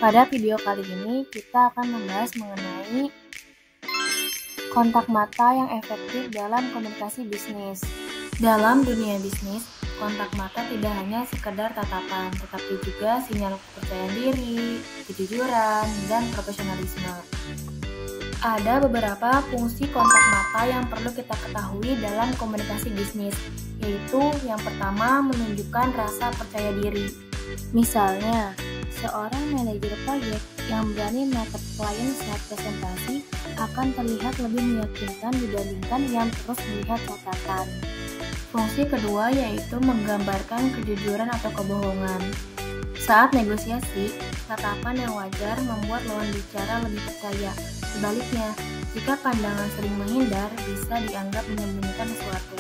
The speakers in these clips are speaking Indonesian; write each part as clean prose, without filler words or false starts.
Pada video kali ini, kita akan membahas mengenai kontak mata yang efektif dalam komunikasi bisnis. Dalam dunia bisnis, kontak mata tidak hanya sekedar tatapan, tetapi juga sinyal kepercayaan diri, kejujuran, dan profesionalisme. Ada beberapa fungsi kontak mata yang perlu kita ketahui dalam komunikasi bisnis, yaitu yang pertama menunjukkan rasa percaya diri. Misalnya, seorang manajer proyek yang berani menatap klien saat presentasi akan terlihat lebih meyakinkan dibandingkan yang terus melihat catatan. Fungsi kedua yaitu menggambarkan kejujuran atau kebohongan. Saat negosiasi, tatapan yang wajar membuat lawan bicara lebih percaya. Sebaliknya, jika pandangan sering menghindar, bisa dianggap menyembunyikan sesuatu.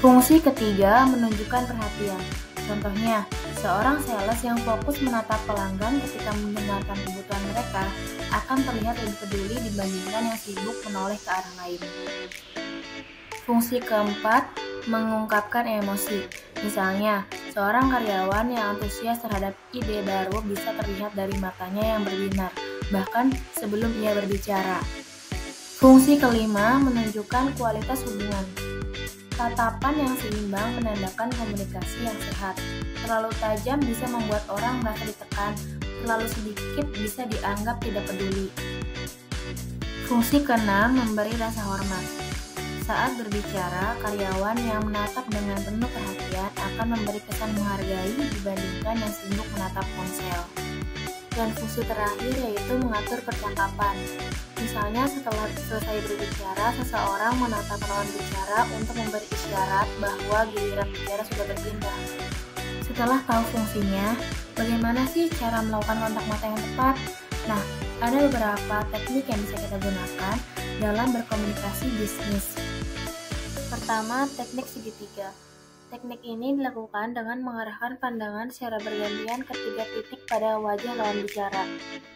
Fungsi ketiga menunjukkan perhatian. Contohnya, seorang sales yang fokus menatap pelanggan ketika mendengarkan kebutuhan mereka akan terlihat lebih peduli dibandingkan yang sibuk menoleh ke arah lain. Fungsi keempat, mengungkapkan emosi. Misalnya, seorang karyawan yang antusias terhadap ide baru bisa terlihat dari matanya yang berbinar, bahkan sebelum ia berbicara. Fungsi kelima, menunjukkan kualitas hubungan. Tatapan yang seimbang menandakan komunikasi yang sehat. Terlalu tajam bisa membuat orang merasa ditekan, terlalu sedikit bisa dianggap tidak peduli. Fungsi keenam, memberi rasa hormat. Saat berbicara, karyawan yang menatap dengan penuh perhatian akan memberi kesan menghargai dibandingkan yang sibuk menatap ponsel. Dan fungsi terakhir yaitu mengatur percakapan. Misalnya setelah selesai berbicara, seseorang menatap lawan bicara untuk memberi isyarat bahwa giliran bicara sudah berpindah. Setelah tahu fungsinya, bagaimana sih cara melakukan kontak mata yang tepat? Nah, ada beberapa teknik yang bisa kita gunakan dalam berkomunikasi bisnis. Pertama, teknik segitiga. Teknik ini dilakukan dengan mengarahkan pandangan secara bergantian ke 3 titik pada wajah lawan bicara,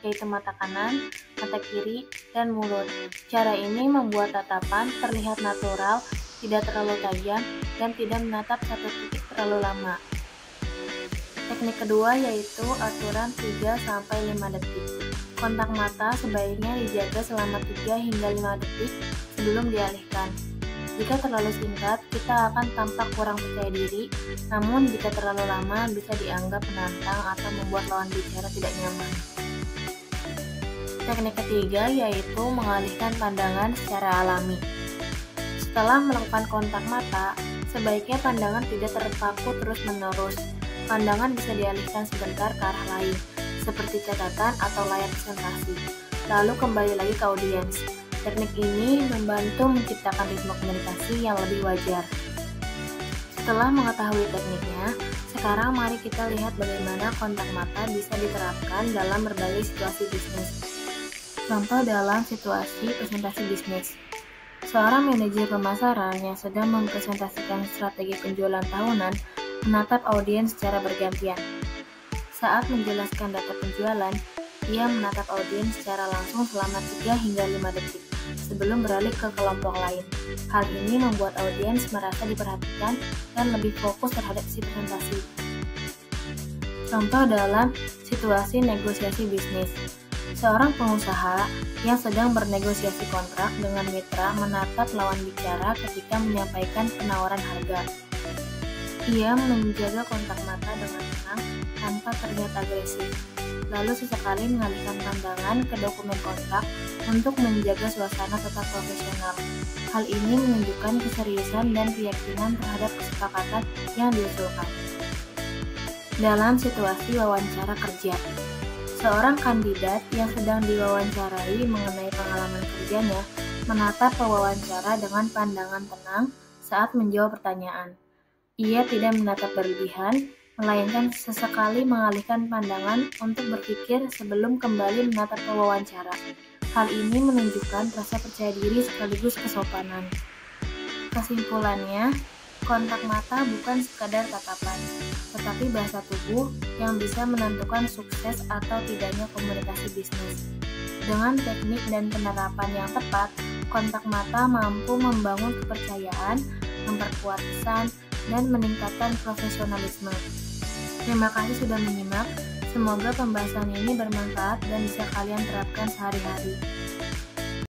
yaitu mata kanan, mata kiri, dan mulut. Cara ini membuat tatapan terlihat natural, tidak terlalu tajam, dan tidak menatap satu titik terlalu lama. Teknik kedua yaitu aturan 3-5 detik. Kontak mata sebaiknya dijaga selama 3 hingga 5 detik sebelum dialihkan. Jika terlalu singkat, kita akan tampak kurang percaya diri, namun jika terlalu lama bisa dianggap menantang atau membuat lawan bicara tidak nyaman. Teknik ketiga yaitu mengalihkan pandangan secara alami. Setelah melakukan kontak mata, sebaiknya pandangan tidak terpaku terus-menerus. Pandangan bisa dialihkan sebentar ke arah lain, seperti catatan atau layar presentasi, lalu kembali lagi ke audiens. Teknik ini membantu menciptakan ritme komunikasi yang lebih wajar. Setelah mengetahui tekniknya, sekarang mari kita lihat bagaimana kontak mata bisa diterapkan dalam berbagai situasi bisnis. Contoh dalam situasi presentasi bisnis. Seorang manajer pemasaran yang sedang mempresentasikan strategi penjualan tahunan menatap audiens secara bergantian. Saat menjelaskan data penjualan, ia menatap audiens secara langsung selama 3 hingga 5 detik sebelum beralih ke kelompok lain. Hal ini membuat audiens merasa diperhatikan dan lebih fokus terhadap isi presentasi. Contoh dalam situasi negosiasi bisnis. Seorang pengusaha yang sedang bernegosiasi kontrak dengan mitra menatap lawan bicara ketika menyampaikan penawaran harga. Ia menjaga kontak mata dengan tenang tanpa terlihat agresif, lalu sesekali mengalihkan pandangan ke dokumen kontrak untuk menjaga suasana tetap profesional. Hal ini menunjukkan keseriusan dan keyakinan terhadap kesepakatan yang diusulkan. Dalam situasi wawancara kerja, seorang kandidat yang sedang diwawancarai mengenai pengalaman kerjanya menatap pewawancara dengan pandangan tenang saat menjawab pertanyaan. Ia tidak menatap berlebihan, melainkan sesekali mengalihkan pandangan untuk berpikir sebelum kembali menatap pewawancara. Hal ini menunjukkan rasa percaya diri sekaligus kesopanan. Kesimpulannya, kontak mata bukan sekadar tatapan, tetapi bahasa tubuh yang bisa menentukan sukses atau tidaknya komunikasi bisnis. Dengan teknik dan penerapan yang tepat, kontak mata mampu membangun kepercayaan, memperkuat kesan, dan meningkatkan profesionalisme. Terima kasih sudah menyimak. Semoga pembahasan ini bermanfaat dan bisa kalian terapkan sehari-hari.